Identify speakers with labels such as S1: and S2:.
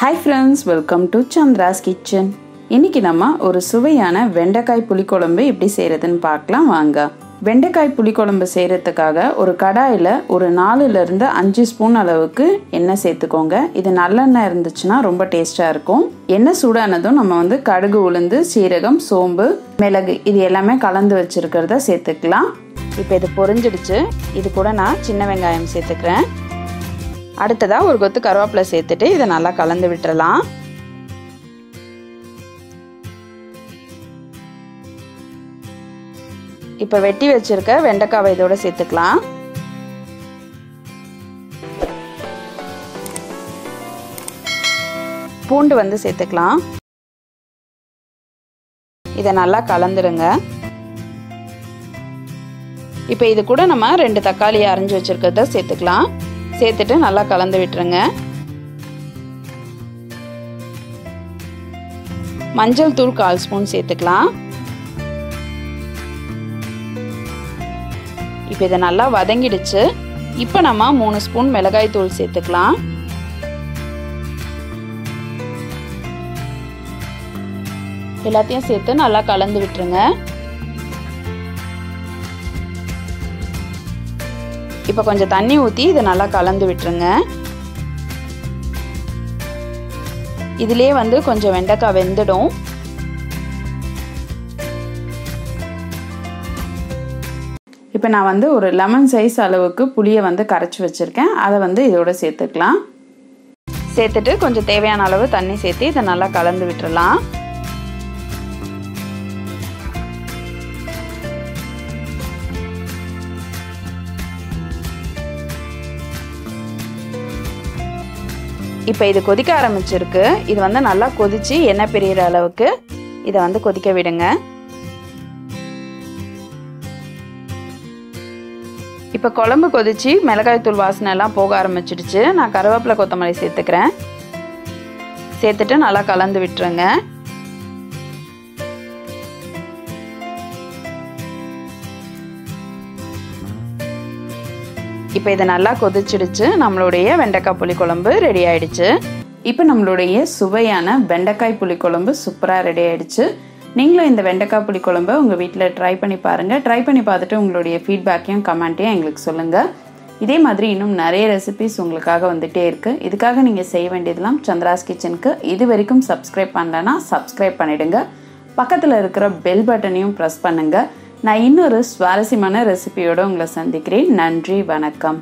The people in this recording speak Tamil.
S1: Hi friends, welcome to chandra'skitchen. இன்னைக்கு நம்ம ஒரு சுவையான வெண்டைக்காய் புளி குழம்பு எப்படி செய்யறதுன்னு பார்க்கலாம் வாங்க. வெண்டைக்காய் புளி குழம்பு செய்யறதுக்காக ஒரு கடாயில ஒரு 4 ல இருந்து 5 ஸ்பூன் அளவுக்கு எண்ணெய் சேர்த்துக்கோங்க. இது நல்லெண்ணெய் இருந்துச்சுன்னா ரொம்ப டேஸ்டா இருக்கும். எண்ணெய் சூடானதும் நம்ம கடுகு, உளுந்து, சீரகம், சோம்பு, மிளகு இது எல்லாமே கலந்து வச்சிருக்கிறத சேர்த்துக்கலாம். இப்போ இது பொரிஞ்சிடுச்சு. இது கூட நான் சின்ன வெங்காயம் சேர்த்துக்கிறேன். அடுத்ததா ஒரு கொத்து கருவேப்பிலை சேர்த்துட்டு இதை நல்லா கலந்து விட்டுறலாம். இப்போ வெட்டி வச்சிருக்க வெண்டைக்காவை இதோட சேர்த்துக்கலாம். பூண்டு சேர்த்துக்கலாம். இதை நல்லா கலந்துடுங்க. இப்போ இது கூட நம்ம 2 தக்காளி அரைஞ்சு வச்சிருக்கிறத சேர்த்துக்கலாம். சேர்த்துட்டு நல்லா கலந்து விட்டுருங்க. மஞ்சள் தூள் 1/4 ஸ்பூன் சேர்த்துக்கலாம். இப்போ இதை நல்லா வதங்கிடுச்சு. இப்போ நம்ம 3 ஸ்பூன் மிளகாய் தூள் சேர்த்துக்கலாம். எல்லாத்தையும் சேர்த்து நல்லா கலந்து விட்டுருங்க. இப்போ கொஞ்சம் தண்ணி ஊற்றி இதை நல்லா கலந்து விட்டுருங்க. இதுலேயே கொஞ்சம் வெண்டைக்காய் வெந்துடும். இப்போ நான் ஒரு லெமன் சைஸ் அளவுக்கு புளியை கரைச்சி வச்சுருக்கேன். அதை இதோட சேர்த்துக்கலாம். சேர்த்துட்டு கொஞ்சம் தேவையான அளவு தண்ணி சேர்த்து இதை நல்லா கலந்து விட்டுறலாம். இப்போ இது கொதிக்க ஆரம்பிச்சிருக்கு. இது நல்லா கொதிச்சு எண்ணெய் பிரியிற அளவுக்கு இதை கொதிக்க விடுங்க. இப்போ குழம்பு கொதிச்சு மிளகாய் தூள் வாசனை எல்லாம் போக ஆரம்பிச்சிடுச்சு. நான் கருவேப்பிலை, கொத்தமல்லி சேர்த்துக்கிறேன். சேர்த்துட்டு நல்லா கலந்து விட்டுருங்க. இப்போ இது நல்லா கொதிச்சிடுச்சு. நம்மளுடைய வெண்டைக்காய் புளி குழம்பு ரெடி ஆயிடுச்சு. இப்போ நம்மளுடைய சுவையான வெண்டைக்காய் புளி குழம்பு சூப்பராக ரெடி ஆயிடுச்சு. நீங்களும் இந்த வெண்டைக்காய் புளி குழம்பு உங்கள் வீட்டில் ட்ரை பண்ணி பாருங்கள். ட்ரை பண்ணி பார்த்துட்டு உங்களுடைய ஃபீட்பேக்கையும் கமெண்ட்டையும் எங்களுக்கு சொல்லுங்கள். இதே மாதிரி இன்னும் நிறைய ரெசிபிஸ் உங்களுக்காக வந்துகிட்டே இருக்குது. இதுக்காக நீங்கள் செய்ய வேண்டியதெல்லாம் சந்திராஸ் கிச்சனுக்கு இது வரைக்கும் சப்ஸ்கிரைப் பண்ணலன்னா சப்ஸ்கிரைப் பண்ணிவிடுங்க. பக்கத்தில் இருக்கிற பெல் பட்டனையும் ப்ரெஸ் பண்ணுங்கள். நான் இன்னொரு சுவாரஸ்யமான ரெசிபியோடு உங்களை சந்திக்கிறேன். நன்றி, வணக்கம்.